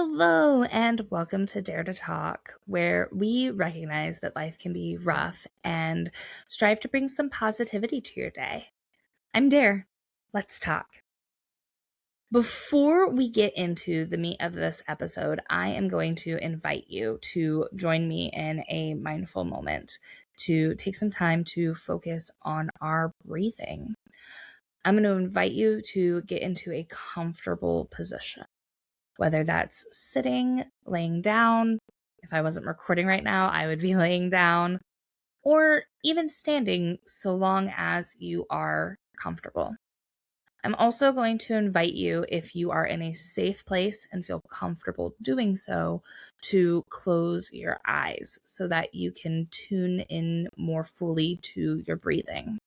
Hello, and welcome to Dare to Talk, where we recognize that life can be rough and strive to bring some positivity to your day. I'm Dare. Let's talk. Before we get into the meat of this episode, I am going to invite you to join me in a mindful moment to take some time to focus on our breathing. I'm going to invite you to get into a comfortable position. Whether that's sitting, laying down. If I wasn't recording right now, I would be laying down, or even standing, so long as you are comfortable. I'm also going to invite you, if you are in a safe place and feel comfortable doing so, to close your eyes so that you can tune in more fully to your breathing.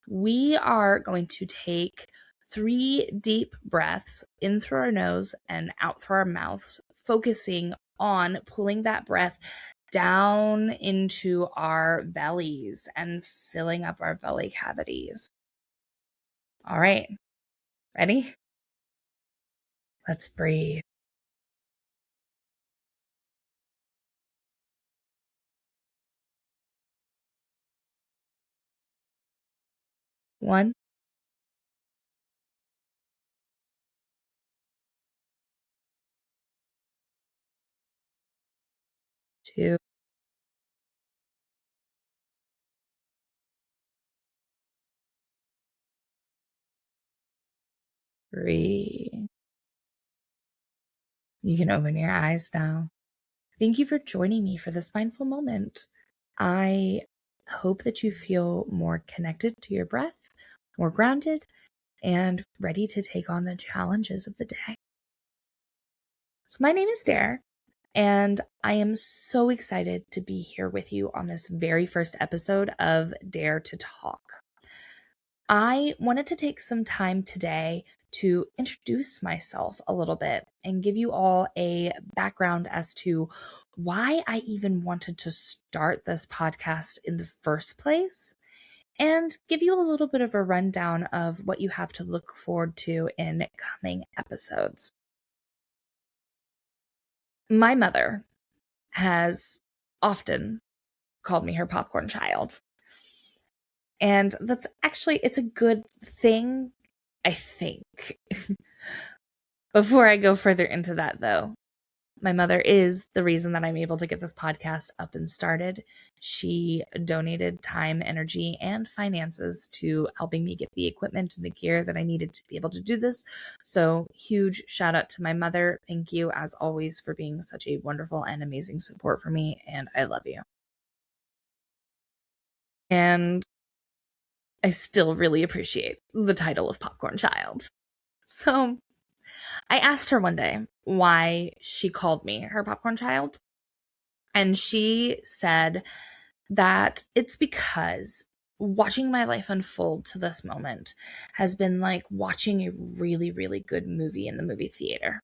We are going to take 3 deep breaths in through our nose and out through our mouths, focusing on pulling that breath down into our bellies and filling up our belly cavities. All right, ready? Let's breathe. 1, 2, 3. You can open your eyes now. Thank you for joining me for this mindful moment. I hope that you feel more connected to your breath, more grounded, and ready to take on the challenges of the day. So my name is Dare, and I am so excited to be here with you on this very first episode of Dare to Talk. I wanted to take some time today to introduce myself a little bit and give you all a background as to why I even wanted to start this podcast in the first place, and give you a little bit of a rundown of what you have to look forward to in coming episodes. My mother has often called me her popcorn child. And it's a good thing, I think. Before I go further into that, though, my mother is the reason that I'm able to get this podcast up and started. She donated time, energy, and finances to helping me get the equipment and the gear that I needed to be able to do this. So huge shout out to my mother. Thank you, as always, for being such a wonderful and amazing support for me, and I love you. And I still really appreciate the title of Popcorn Child. So I asked her one day why she called me her popcorn child. And she said that it's because watching my life unfold to this moment has been like watching a really, really good movie in the movie theater.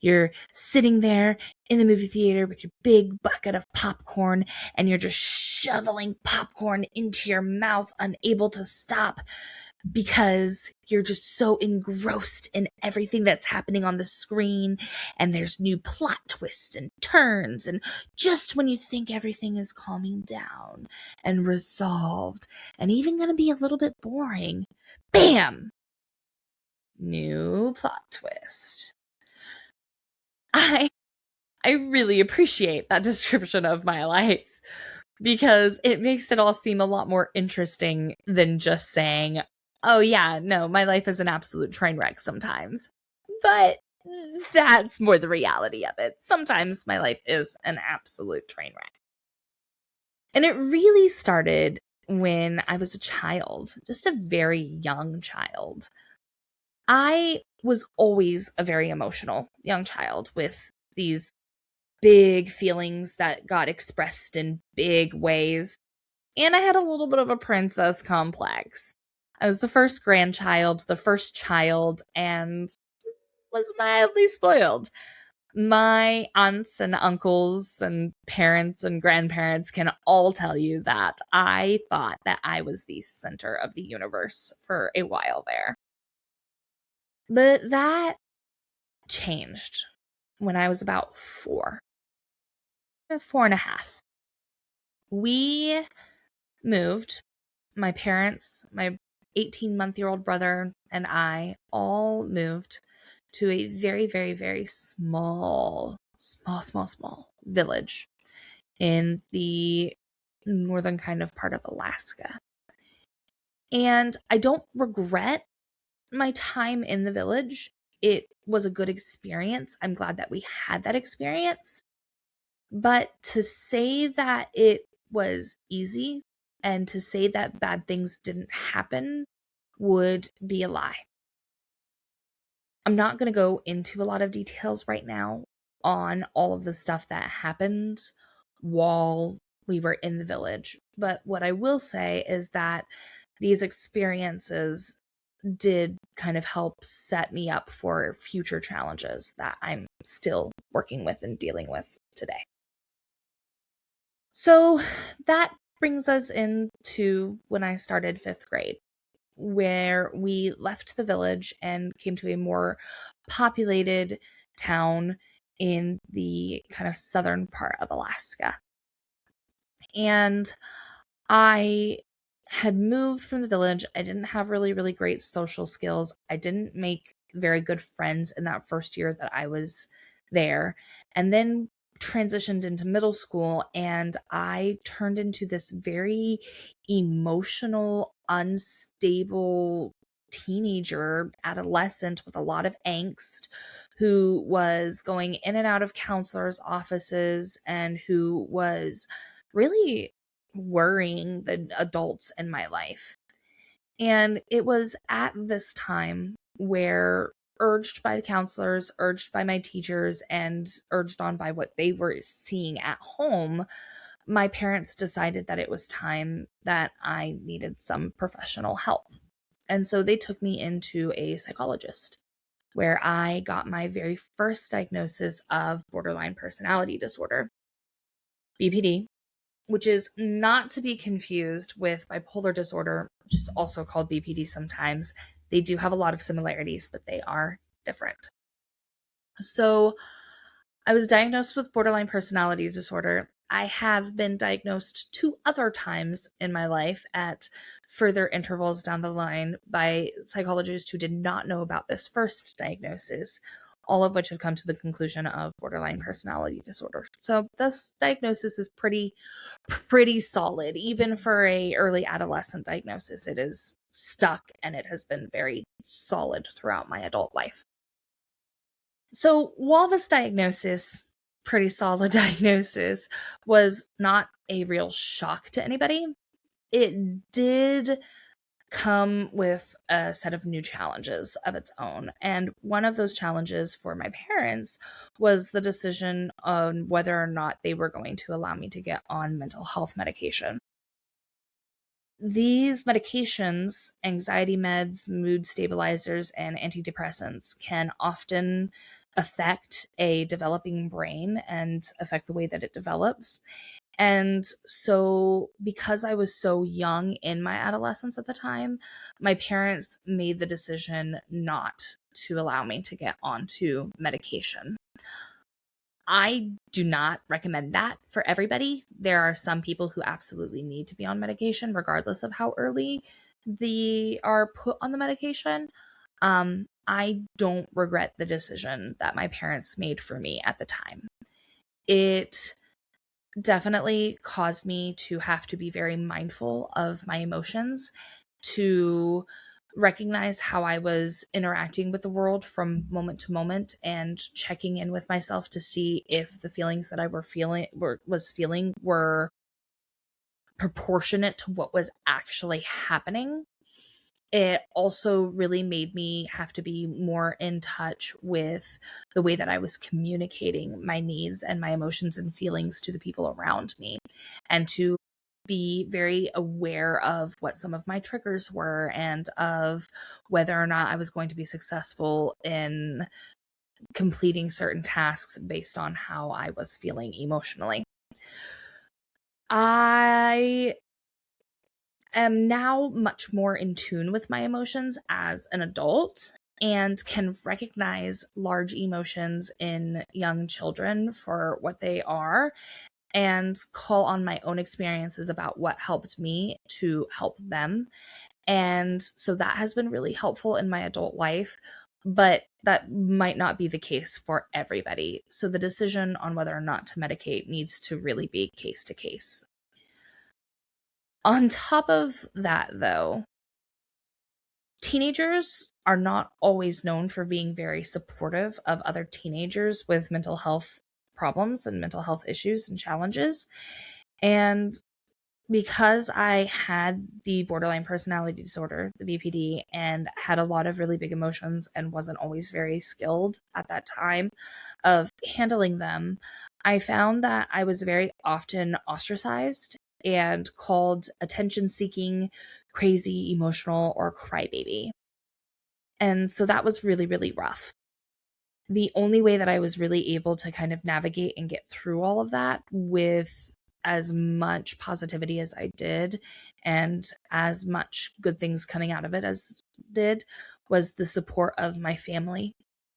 You're sitting there in the movie theater with your big bucket of popcorn, and you're just shoveling popcorn into your mouth, unable to stop, because you're just so engrossed in everything that's happening on the screen, and there's new plot twists and turns, and just when you think everything is calming down and resolved and even going to be a little bit boring, bam! New plot twist. I really appreciate that description of my life, because it makes it all seem a lot more interesting than just saying, oh yeah, no, my life is an absolute train wreck sometimes. But that's more the reality of it. Sometimes my life is an absolute train wreck. And it really started when I was a child, just a very young child. I was always a very emotional young child with these big feelings that got expressed in big ways. And I had a little bit of a princess complex. I was the first grandchild, the first child, and was mildly spoiled. My aunts and uncles and parents and grandparents can all tell you that I thought that I was the center of the universe for a while there. But that changed when I was about 4.5. We moved. My parents, my 18-month-old brother, and I all moved to a very, very, very small village in the northern kind of part of Alaska. And I don't regret my time in the village. It was a good experience. I'm glad that we had that experience. But to say that it was easy and to say that bad things didn't happen would be a lie. I'm not going to go into a lot of details right now on all of the stuff that happened while we were in the village. But what I will say is that these experiences did kind of help set me up for future challenges that I'm still working with and dealing with today. So that brings us into when I started 5th grade, where we left the village and came to a more populated town in the kind of southern part of Alaska. And I had moved from the village. I didn't have really, really great social skills. I didn't make very good friends in that first year that I was there. And then transitioned into middle school, and I turned into this very emotional, unstable teenager, adolescent with a lot of angst, who was going in and out of counselors' offices and who was really worrying the adults in my life. And it was at this time where, urged by the counselors, urged by my teachers, and urged on by what they were seeing at home, my parents decided that it was time that I needed some professional help. And so they took me into a psychologist, where I got my very first diagnosis of borderline personality disorder, BPD, which is not to be confused with bipolar disorder, which is also called BPD sometimes. They do have a lot of similarities, but they are different. So I was diagnosed with borderline personality disorder. I have been diagnosed 2 other times in my life at further intervals down the line by psychologists who did not know about this first diagnosis, all of which have come to the conclusion of borderline personality disorder. So this diagnosis is pretty solid. Even for a early adolescent diagnosis, it is stuck, and it has been very solid throughout my adult life. So while this diagnosis, pretty solid diagnosis, was not a real shock to anybody, it did come with a set of new challenges of its own. And one of those challenges for my parents was the decision on whether or not they were going to allow me to get on mental health medication. These medications, anxiety meds, mood stabilizers, and antidepressants, can often affect a developing brain and affect the way that it develops. And so, because I was so young in my adolescence at the time, my parents made the decision not to allow me to get onto medication. I do not recommend that for everybody. There are some people who absolutely need to be on medication, regardless of how early they are put on the medication. I don't regret the decision that my parents made for me at the time. It definitely caused me to have to be very mindful of my emotions, to recognize how I was interacting with the world from moment to moment, and checking in with myself to see if the feelings that I was feeling were proportionate to what was actually happening. It also really made me have to be more in touch with the way that I was communicating my needs and my emotions and feelings to the people around me, and to be very aware of what some of my triggers were, and of whether or not I was going to be successful in completing certain tasks based on how I was feeling emotionally. I am now much more in tune with my emotions as an adult, and can recognize large emotions in young children for what they are and call on my own experiences about what helped me to help them. And so that has been really helpful in my adult life, but that might not be the case for everybody. So the decision on whether or not to medicate needs to really be case to case. On top of that, though, teenagers are not always known for being very supportive of other teenagers with mental health problems and mental health issues and challenges. And because I had the borderline personality disorder, the BPD, and had a lot of really big emotions and wasn't always very skilled at that time of handling them, I found that I was very often ostracized and called attention seeking, crazy, emotional, or crybaby. And so that was really, really rough. The only way that I was really able to kind of navigate and get through all of that with as much positivity as I did and as much good things coming out of it as did was the support of my family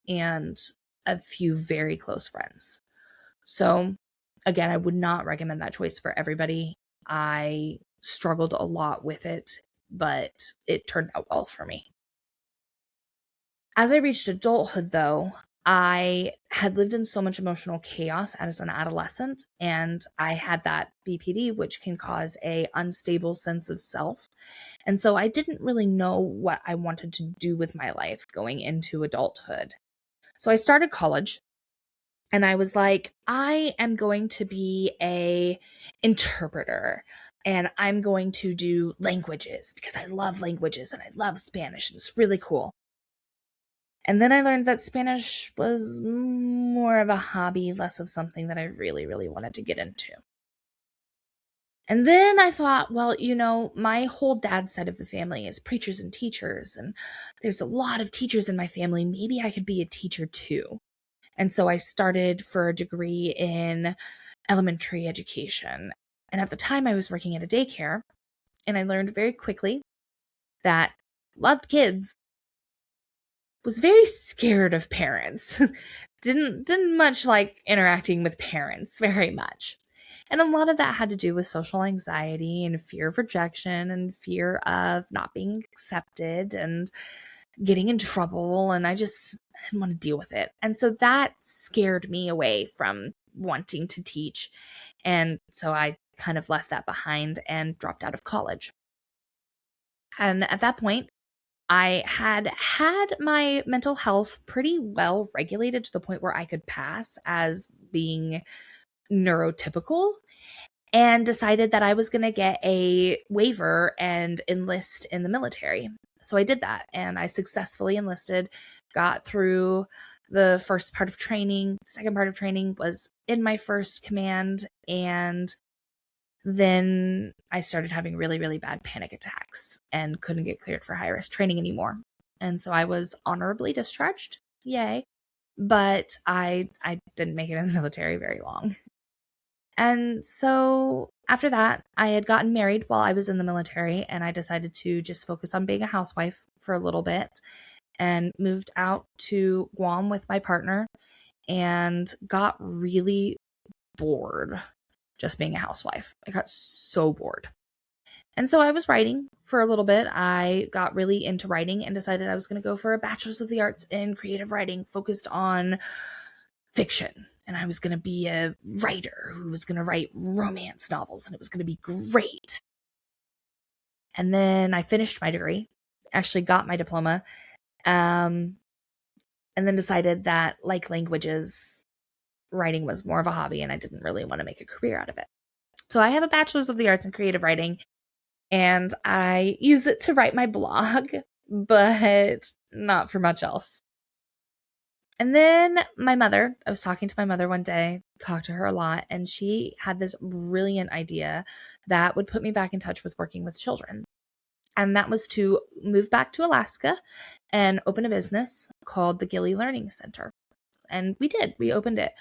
and a few very close friends. So again, I would not recommend that choice for everybody. I struggled a lot with it, but it turned out well for me. As I reached adulthood, though, I had lived in so much emotional chaos as an adolescent, and I had that BPD, which can cause a unstable sense of self. And so I didn't really know what I wanted to do with my life going into adulthood. So I started college, and I was like, I am going to be a interpreter. And I'm going to do languages because I love languages and I love Spanish and it's really cool. And then I learned that Spanish was more of a hobby, less of something that I really, really wanted to get into. And then I thought, well, my whole dad's side of the family is preachers and teachers, and there's a lot of teachers in my family. Maybe I could be a teacher too. And so I started for a degree in elementary education. And at the time, I was working at a daycare, and I learned very quickly that loved kids, was very scared of parents. didn't much like interacting with parents very much. And a lot of that had to do with social anxiety and fear of rejection and fear of not being accepted and getting in trouble. And I didn't want to deal with it. And so that scared me away from wanting to teach. And so I kind of left that behind and dropped out of college. And at that point, I had my mental health pretty well regulated to the point where I could pass as being neurotypical and decided that I was going to get a waiver and enlist in the military. So I did that and I successfully enlisted, got through the first part of training. Second part of training was in my first command, and then I started having really, really bad panic attacks and couldn't get cleared for high risk training anymore. And so I was honorably discharged. Yay. But I didn't make it in the military very long. And so after that, I had gotten married while I was in the military, and I decided to just focus on being a housewife for a little bit and moved out to Guam with my partner and got really bored just being a housewife. I got so bored. And so I was writing for a little bit. I got really into writing and decided I was going to go for a bachelor's of the arts in creative writing focused on fiction. And I was going to be a writer who was going to write romance novels, and it was going to be great. And then I finished my degree, actually got my diploma, and then decided that, like languages, writing was more of a hobby and I didn't really want to make a career out of it. So I have a bachelor's of the arts in creative writing, and I use it to write my blog, but not for much else. And then I was talking to my mother one day, talked to her a lot, and she had this brilliant idea that would put me back in touch with working with children. And that was to move back to Alaska and open a business called the Gilly Learning Center. And we did. We opened it.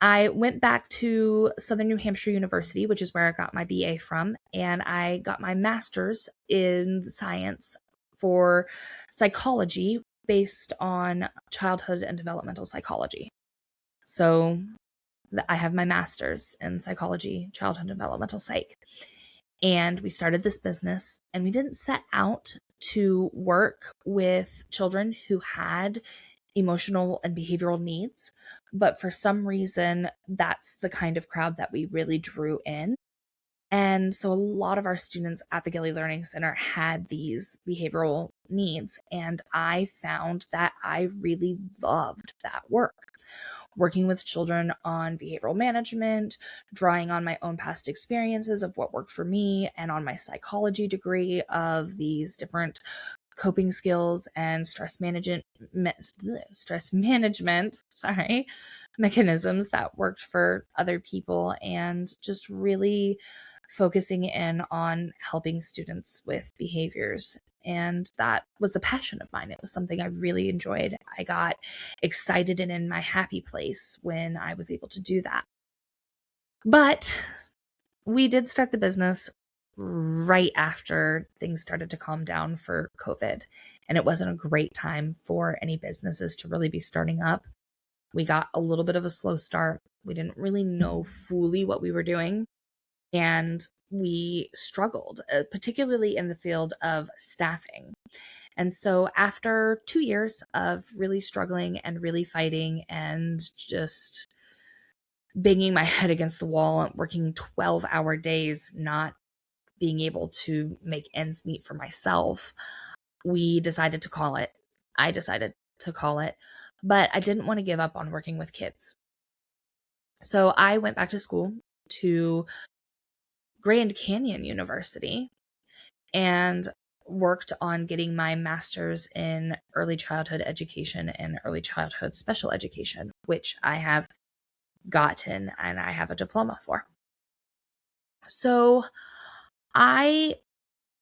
I went back to Southern New Hampshire University, which is where I got my BA from, and I got my master's in science for psychology based on childhood and developmental psychology. So I have my master's in psychology, childhood and developmental psych. And we started this business, and we didn't set out to work with children who had emotional and behavioral needs. But for some reason, that's the kind of crowd that we really drew in. And so a lot of our students at the Gilly Learning Center had these behavioral needs. And I found that I really loved that work. Working with children on behavioral management, drawing on my own past experiences of what worked for me, and on my psychology degree of these different coping skills and stress management mechanisms that worked for other people, and just really focusing in on helping students with behaviors. And that was a passion of mine. It was something I really enjoyed. I got excited and in my happy place when I was able to do that. But we did start the business right after things started to calm down for COVID. And it wasn't a great time for any businesses to really be starting up. We got a little bit of a slow start. We didn't really know fully what we were doing. And we struggled, particularly in the field of staffing. And so after 2 years of really struggling and really fighting and just banging my head against the wall and working 12-hour days, not being able to make ends meet for myself, we decided to call it. I decided to call it, but I didn't want to give up on working with kids. So I went back to school to Grand Canyon University and worked on getting my master's in early childhood education and early childhood special education, which I have gotten and I have a diploma for. So I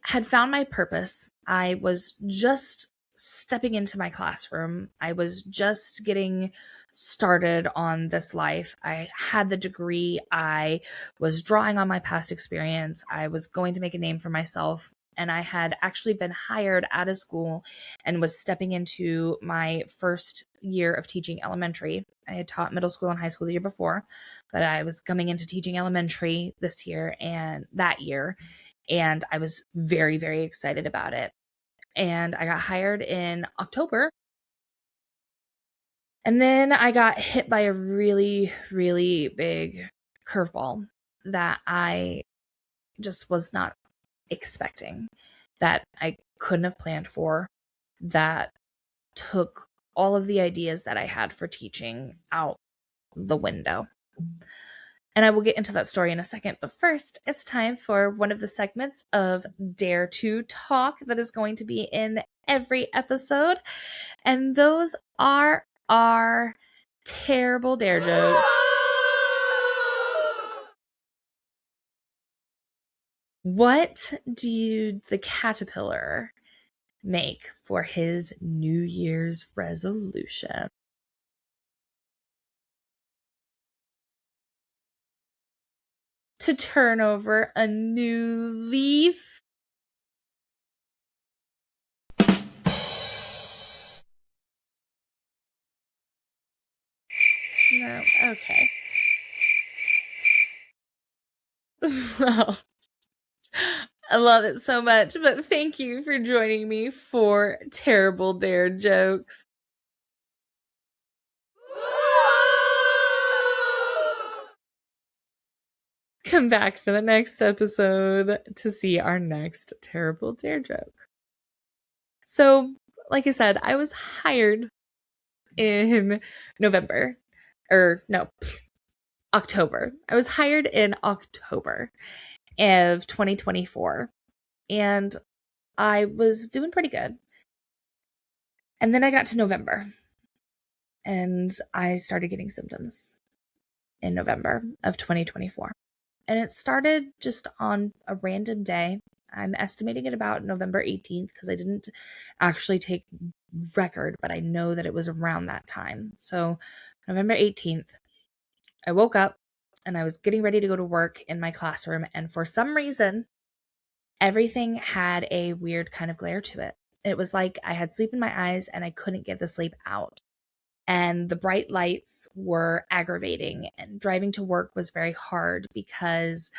had found my purpose. I was just stepping into my classroom. I was just getting started on this life. I had the degree. I was drawing on my past experience. I was going to make a name for myself. And I had actually been hired out of school and was stepping into my first year of teaching elementary. I had taught middle school and high school the year before, but I was coming into teaching elementary this year and that year. And I was very, very excited about it. And I got hired in October. And then I got hit by a really, really big curveball that I just was not expecting, that I couldn't have planned for, that took all of the ideas that I had for teaching out the window. And I will get into that story in a second. But first, it's time for one of the segments of Dare to Talk that is going to be in every episode. And those are our terrible dare jokes. What did the caterpillar make for his New Year's resolution? To turn over a new leaf. No, okay. Well, I love it so much, but thank you for joining me for Terrible Dare Jokes. Come back for the next episode to see our next Terrible Dare joke. So, like I said, I was hired in October. I was hired in October of 2024, and I was doing pretty good. And then I got to November, and I started getting symptoms in November of 2024. And it started just on a random day. I'm estimating it about November 18th because I didn't actually take record, but I know that it was around that time. So November 18th, I woke up and I was getting ready to go to work in my classroom. And for some reason, everything had a weird kind of glare to it. It was like I had sleep in my eyes and I couldn't get the sleep out. And the bright lights were aggravating, and driving to work was very hard because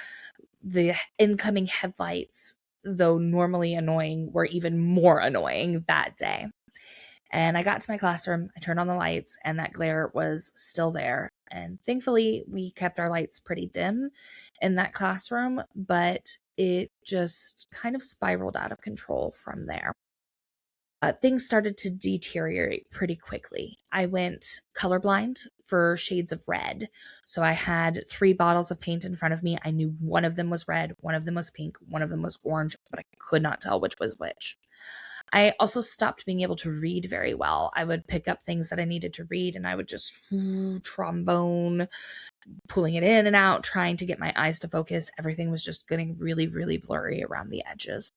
the incoming headlights, though normally annoying, were even more annoying that day. And I got to my classroom, I turned on the lights, and that glare was still there. And thankfully, we kept our lights pretty dim in that classroom, but it just kind of spiraled out of control from there. Things started to deteriorate pretty quickly. I went colorblind for shades of red. So I had 3 bottles of paint in front of me. I knew one of them was red, one of them was pink, one of them was orange, but I could not tell which was which. I also stopped being able to read very well. I would pick up things that I needed to read and I would just trombone, pulling it in and out, trying to get my eyes to focus. Everything was just getting really, really blurry around the edges.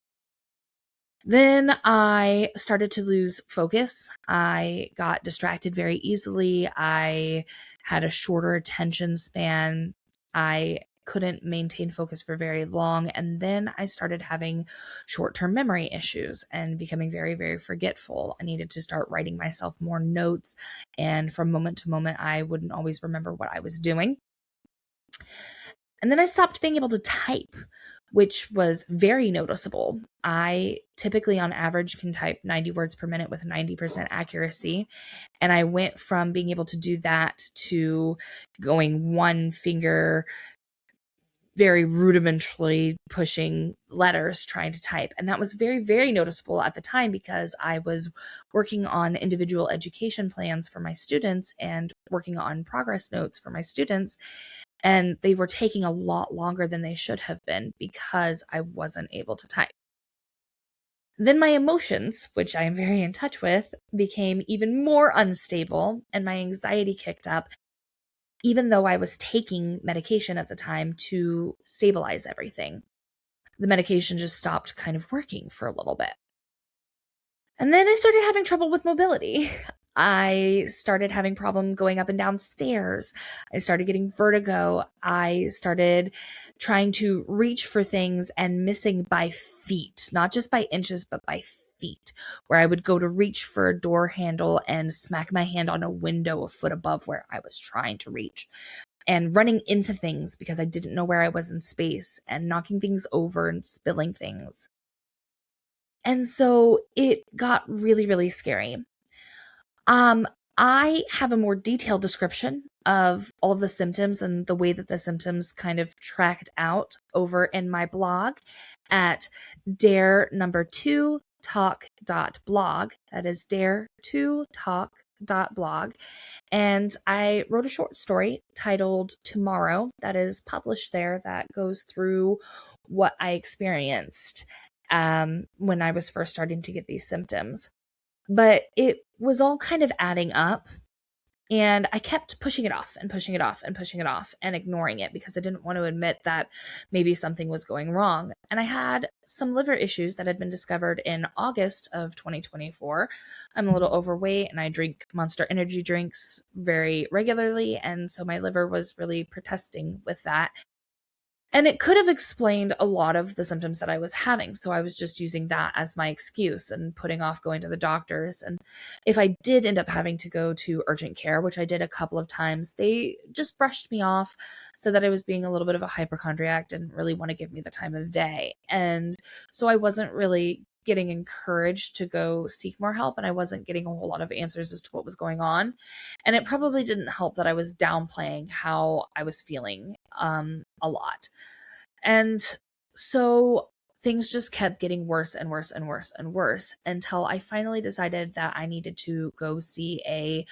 Then I started to lose focus. I got distracted very easily. I had a shorter attention span. I couldn't maintain focus for very long. And then I started having short-term memory issues and becoming very, very forgetful. I needed to start writing myself more notes. And from moment to moment, I wouldn't always remember what I was doing. And then I stopped being able to type, which was very noticeable. I typically, on average, can type 90 words per minute with 90% accuracy. And I went from being able to do that to going one finger, very rudimentarily pushing letters trying to type. And that was very, very noticeable at the time because I was working on individual education plans for my students and working on progress notes for my students. And they were taking a lot longer than they should have been because I wasn't able to type. Then my emotions, which I am very in touch with, became even more unstable and my anxiety kicked up, even though I was taking medication at the time to stabilize everything. The medication just stopped kind of working for a little bit. And then I started having trouble with mobility. I started having problem going up and down stairs. I started getting vertigo. I started trying to reach for things and missing by feet, not just by inches, but by feet, where I would go to reach for a door handle and smack my hand on a window a foot above where I was trying to reach, and running into things because I didn't know where I was in space, and knocking things over and spilling things. And so it got really, really scary. I have a more detailed description of all of the symptoms and the way that the symptoms kind of tracked out over in my blog at dare2talk.blog. That is dare2talk.blog. And I wrote a short story titled Tomorrow that is published there that goes through what I experienced when I was first starting to get these symptoms. But it was all kind of adding up, and I kept pushing it off and pushing it off and pushing it off and ignoring it because I didn't want to admit that maybe something was going wrong. And I had some liver issues that had been discovered in August of 2024. I'm a little overweight and I drink Monster energy drinks very regularly, and so my liver was really protesting with that. And it could have explained a lot of the symptoms that I was having. So I was just using that as my excuse and putting off going to the doctors. And if I did end up having to go to urgent care, which I did a couple of times, they just brushed me off, said that I was being a little bit of a hypochondriac, didn't really want to give me the time of day. And so I wasn't really getting encouraged to go seek more help, and I wasn't getting a whole lot of answers as to what was going on. And it probably didn't help that I was downplaying how I was feeling a lot. And so things just kept getting worse and worse and worse and worse until I finally decided that I needed to go see a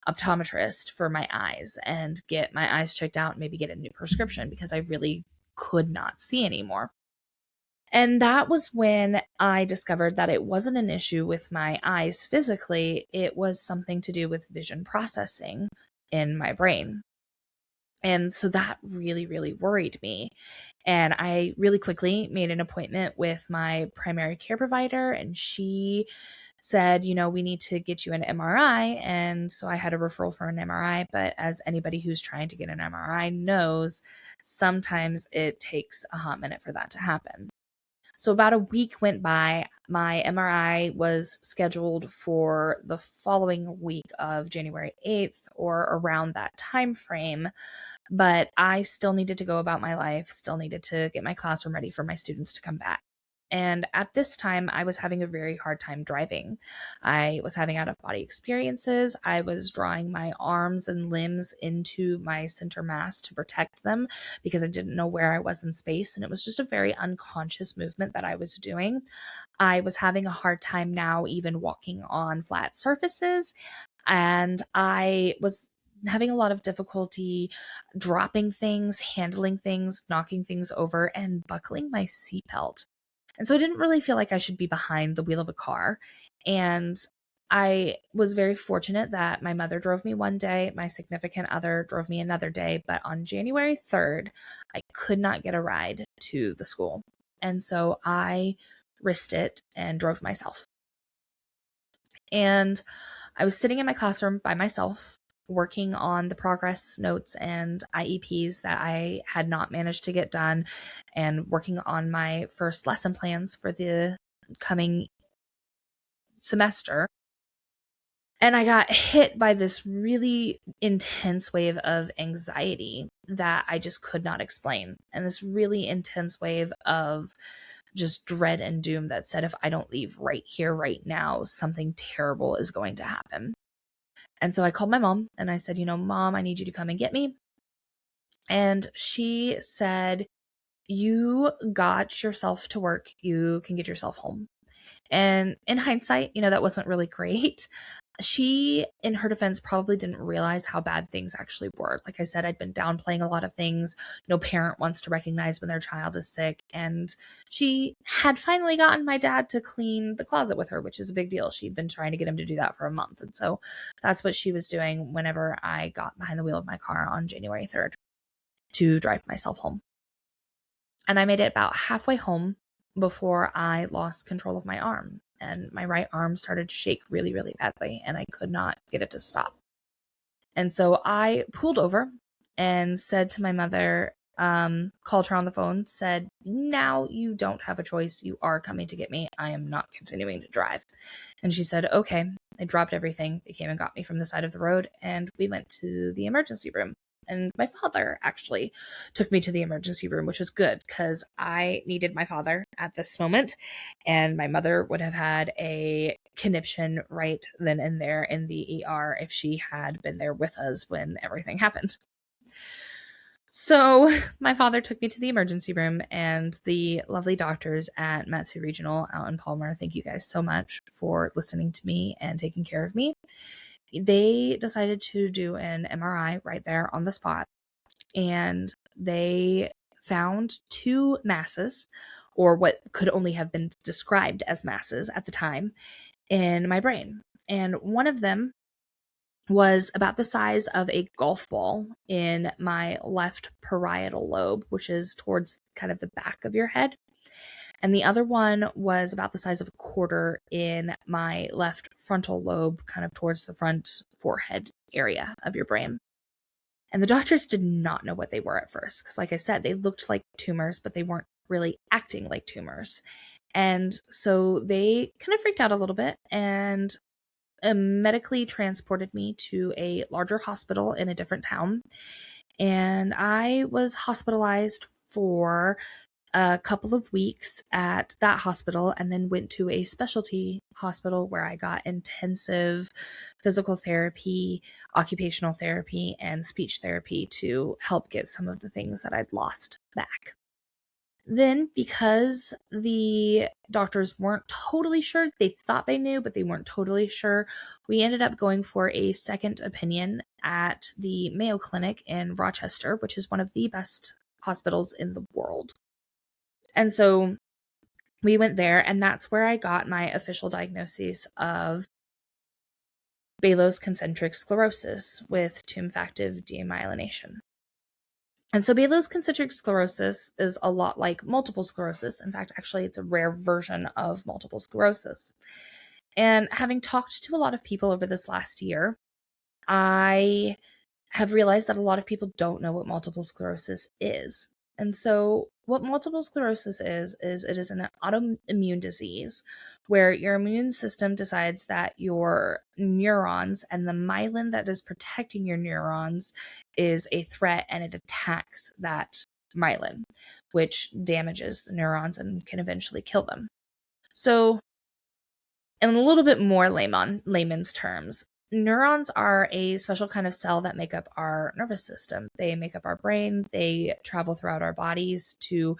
optometrist for my eyes and get my eyes checked out and maybe get a new prescription because I really could not see anymore. And that was when I discovered that it wasn't an issue with my eyes physically. It was something to do with vision processing in my brain. And so that really, really worried me. And I really quickly made an appointment with my primary care provider, and she said, we need to get you an MRI. And so I had a referral for an MRI. But as anybody who's trying to get an MRI knows, sometimes it takes a hot minute for that to happen. So about a week went by. My MRI was scheduled for the following week of January 8th or around that time frame, but I still needed to go about my life, still needed to get my classroom ready for my students to come back. And at this time, I was having a very hard time driving. I was having out of body experiences. I was drawing my arms and limbs into my center mass to protect them because I didn't know where I was in space. And it was just a very unconscious movement that I was doing. I was having a hard time now, even walking on flat surfaces. And I was having a lot of difficulty dropping things, handling things, knocking things over, and buckling my seatbelt. And so I didn't really feel like I should be behind the wheel of a car. And I was very fortunate that my mother drove me one day, my significant other drove me another day. But on January 3rd, I could not get a ride to the school. And so I risked it and drove myself. And I was sitting in my classroom by myself, working on the progress notes and IEPs that I had not managed to get done, and working on my first lesson plans for the coming semester. And I got hit by this really intense wave of anxiety that I just could not explain. And this really intense wave of just dread and doom that said, if I don't leave right here, right now, something terrible is going to happen. And so I called my mom and I said, Mom, I need you to come and get me. And she said, you got yourself to work. You can get yourself home. And in hindsight, that wasn't really great. She, in her defense, probably didn't realize how bad things actually were. Like I said, I'd been downplaying a lot of things. No parent wants to recognize when their child is sick. And she had finally gotten my dad to clean the closet with her, which is a big deal. She'd been trying to get him to do that for a month. And so that's what she was doing whenever I got behind the wheel of my car on January 3rd to drive myself home. And I made it about halfway home before I lost control of my arm. And my right arm started to shake really, really badly, and I could not get it to stop. And so I pulled over and said to my mother, called her on the phone, said, now you don't have a choice. You are coming to get me. I am not continuing to drive. And she said, okay. They dropped everything. They came and got me from the side of the road, and we went to the emergency room. And my father actually took me to the emergency room, which was good because I needed my father at this moment. And my mother would have had a conniption right then and there in the ER if she had been there with us when everything happened. So my father took me to the emergency room, and the lovely doctors at Matsu Regional out in Palmer, thank you guys so much for listening to me and taking care of me. They decided to do an MRI right there on the spot, and they found 2 masses, or what could only have been described as masses at the time, in my brain. And one of them was about the size of a golf ball in my left parietal lobe, which is towards kind of the back of your head. And the other one was about the size of a quarter in my left frontal lobe, kind of towards the front forehead area of your brain. And the doctors did not know what they were at first, because like I said, they looked like tumors, but they weren't really acting like tumors. And so they kind of freaked out a little bit and medically transported me to a larger hospital in a different town. And I was hospitalized for a couple of weeks at that hospital, and then went to a specialty hospital where I got intensive physical therapy, occupational therapy, and speech therapy to help get some of the things that I'd lost back. Then, because the doctors weren't totally sure, they thought they knew, but they weren't totally sure, we ended up going for a second opinion at the Mayo Clinic in Rochester, which is one of the best hospitals in the world. And so we went there, and that's where I got my official diagnosis of Balo's concentric sclerosis with tumefactive demyelination. And so Balo's concentric sclerosis is a lot like multiple sclerosis. In fact, actually, it's a rare version of multiple sclerosis. And having talked to a lot of people over this last year, I have realized that a lot of people don't know what multiple sclerosis is. And so, what multiple sclerosis is it is an autoimmune disease where your immune system decides that your neurons and the myelin that is protecting your neurons is a threat, and it attacks that myelin, which damages the neurons and can eventually kill them. So, in a little bit more layman's terms, neurons are a special kind of cell that make up our nervous system. They make up our brain. They travel throughout our bodies to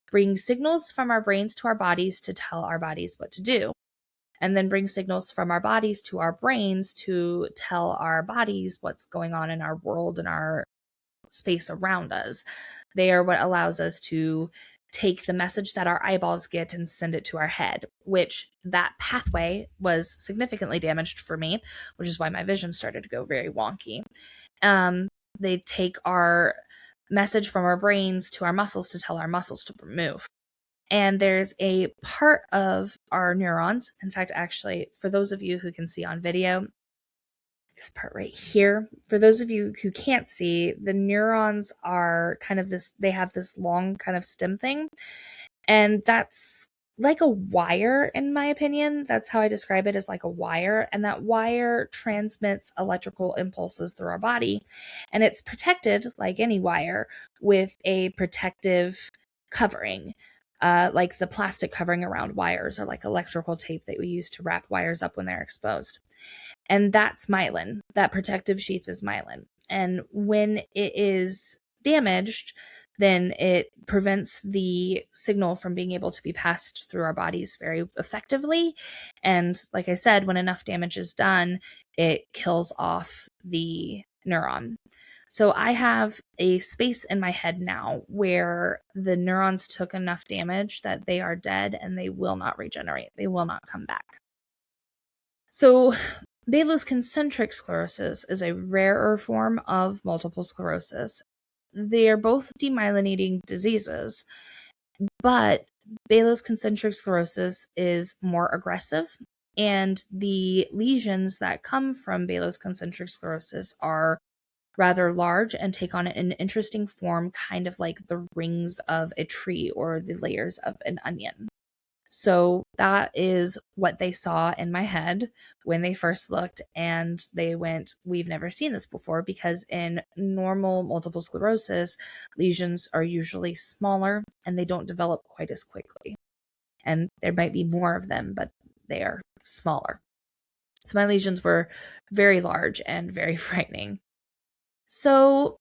bring signals from our brains to our bodies to tell our bodies what to do, and then bring signals from our bodies to our brains to tell our bodies what's going on in our world and our space around us. They are what allows us to take the message that our eyeballs get and send it to our head, which that pathway was significantly damaged for me, which is why my vision started to go very wonky. They take our message from our brains to our muscles to tell our muscles to move. And there's a part of our neurons, in fact, actually, for those of you who can see on video, this part right here, for those of you who can't see, the neurons are kind of this, they have this long kind of stem thing, and that's like a wire, in my opinion. That's how I describe it, as like a wire, and that wire transmits electrical impulses through our body, and it's protected, like any wire, with a protective covering. Like the plastic covering around wires, or like electrical tape that we use to wrap wires up when they're exposed. And that's myelin. That protective sheath is myelin. And when it is damaged, then it prevents the signal from being able to be passed through our bodies very effectively. And like I said, when enough damage is done, it kills off the neuron. So I have a space in my head now where the neurons took enough damage that they are dead and they will not regenerate. They will not come back. So Balo's concentric sclerosis is a rarer form of multiple sclerosis. They are both demyelinating diseases, but Balo's concentric sclerosis is more aggressive, and the lesions that come from Balo's concentric sclerosis are rather large and take on an interesting form, kind of like the rings of a tree or the layers of an onion. So that is what they saw in my head when they first looked, and they went, "We've never seen this before," because in normal multiple sclerosis, lesions are usually smaller and they don't develop quite as quickly. And there might be more of them, but they are smaller. So my lesions were very large and very frightening. So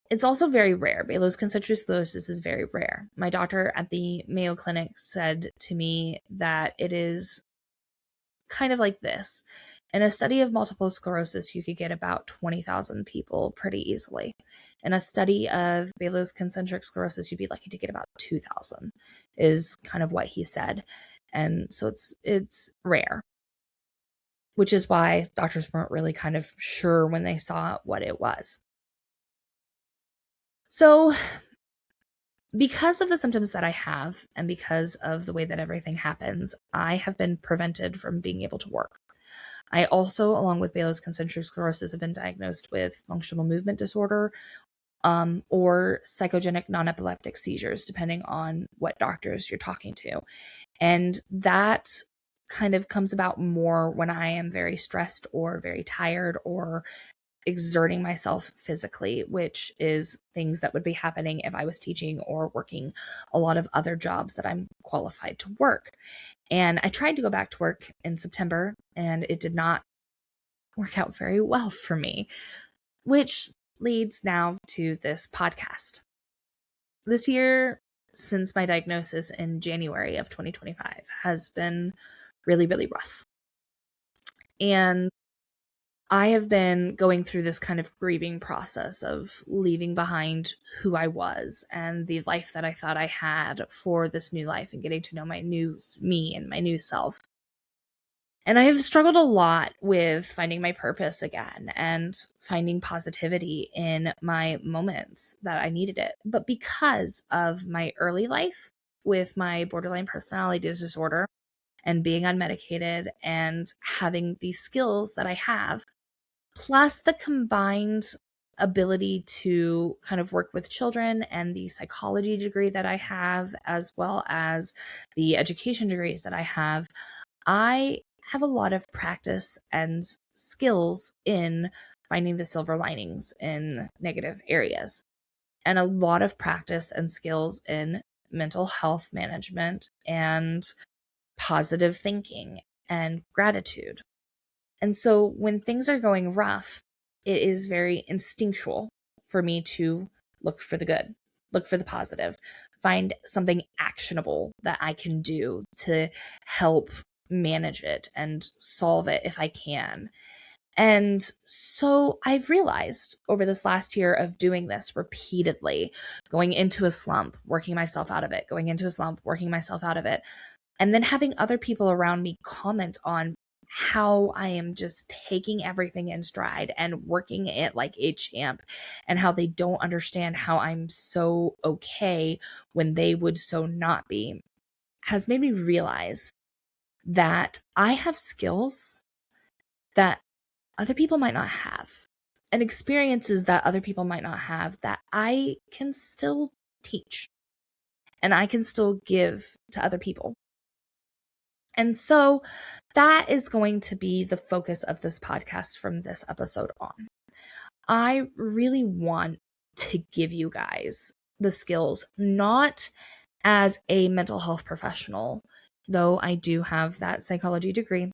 it's also very rare. Balo's concentric sclerosis is very rare. My doctor at the Mayo Clinic said to me that it is kind of like this. In a study of multiple sclerosis, you could get about 20,000 people pretty easily. In a study of Balo's concentric sclerosis, you'd be lucky to get about 2,000, is kind of what he said. And so it's rare, which is why doctors weren't really kind of sure when they saw what it was. So because of the symptoms that I have, and because of the way that everything happens, I have been prevented from being able to work. I also, along with Balo's concentric sclerosis, have been diagnosed with functional movement disorder, or psychogenic non-epileptic seizures, depending on what doctors you're talking to. And that kind of comes about more when I am very stressed or very tired or exerting myself physically, which is things that would be happening if I was teaching or working a lot of other jobs that I'm qualified to work. And I tried to go back to work in September, and it did not work out very well for me, which leads now to this podcast. This year, since my diagnosis in January of 2025, has been really, really rough. And I have been going through this kind of grieving process of leaving behind who I was and the life that I thought I had for this new life, and getting to know my new me and my new self. And I have struggled a lot with finding my purpose again and finding positivity in my moments that I needed it. But because of my early life with my borderline personality disorder and being unmedicated and having these skills that I have, plus the combined ability to kind of work with children and the psychology degree that I have, as well as the education degrees that I have a lot of practice and skills in finding the silver linings in negative areas, and a lot of practice and skills in mental health management and positive thinking and gratitude. And so when things are going rough, it is very instinctual for me to look for the good, look for the positive, find something actionable that I can do to help manage it and solve it if I can. And so I've realized over this last year of doing this repeatedly, going into a slump, working myself out of it, going into a slump, working myself out of it, and then having other people around me comment on how I am just taking everything in stride and working it like a champ, and how they don't understand how I'm so okay when they would so not be, has made me realize that I have skills that other people might not have, and experiences that other people might not have, that I can still teach and I can still give to other people. And so that is going to be the focus of this podcast from this episode on. I really want to give you guys the skills, not as a mental health professional, though I do have that psychology degree,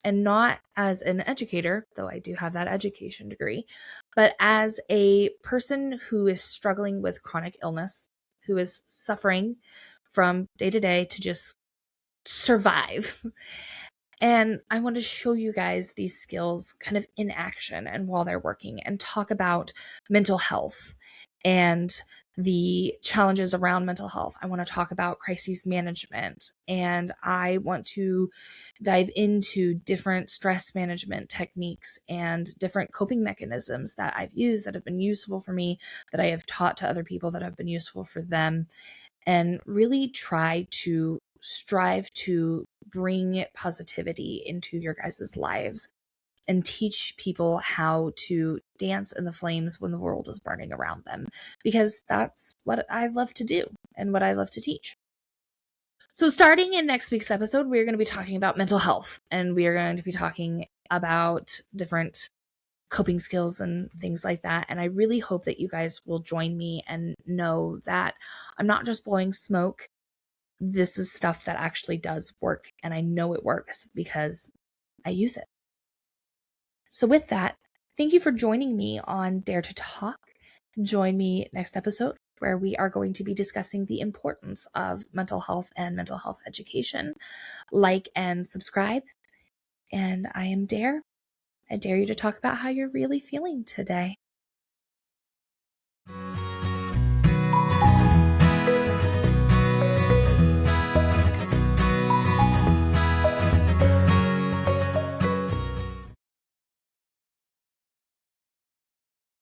and not as an educator, though I do have that education degree, but as a person who is struggling with chronic illness, who is suffering from day to day to just survive. And I want to show you guys these skills kind of in action and while they're working, and talk about mental health and the challenges around mental health. I want to talk about crisis management, and I want to dive into different stress management techniques and different coping mechanisms that I've used that have been useful for me, that I have taught to other people that have been useful for them, and really try to strive to bring positivity into your guys' lives and teach people how to dance in the flames when the world is burning around them, because that's what I love to do and what I love to teach. So starting in next week's episode, we're going to be talking about mental health, and we are going to be talking about different coping skills and things like that. And I really hope that you guys will join me and know that I'm not just blowing smoke. This is stuff that actually does work, and I know it works because I use it. So with that, thank you for joining me on Dare to Talk. Join me next episode, where we are going to be discussing the importance of mental health and mental health education. Like and subscribe. And I am Dare. I dare you to talk about how you're really feeling today.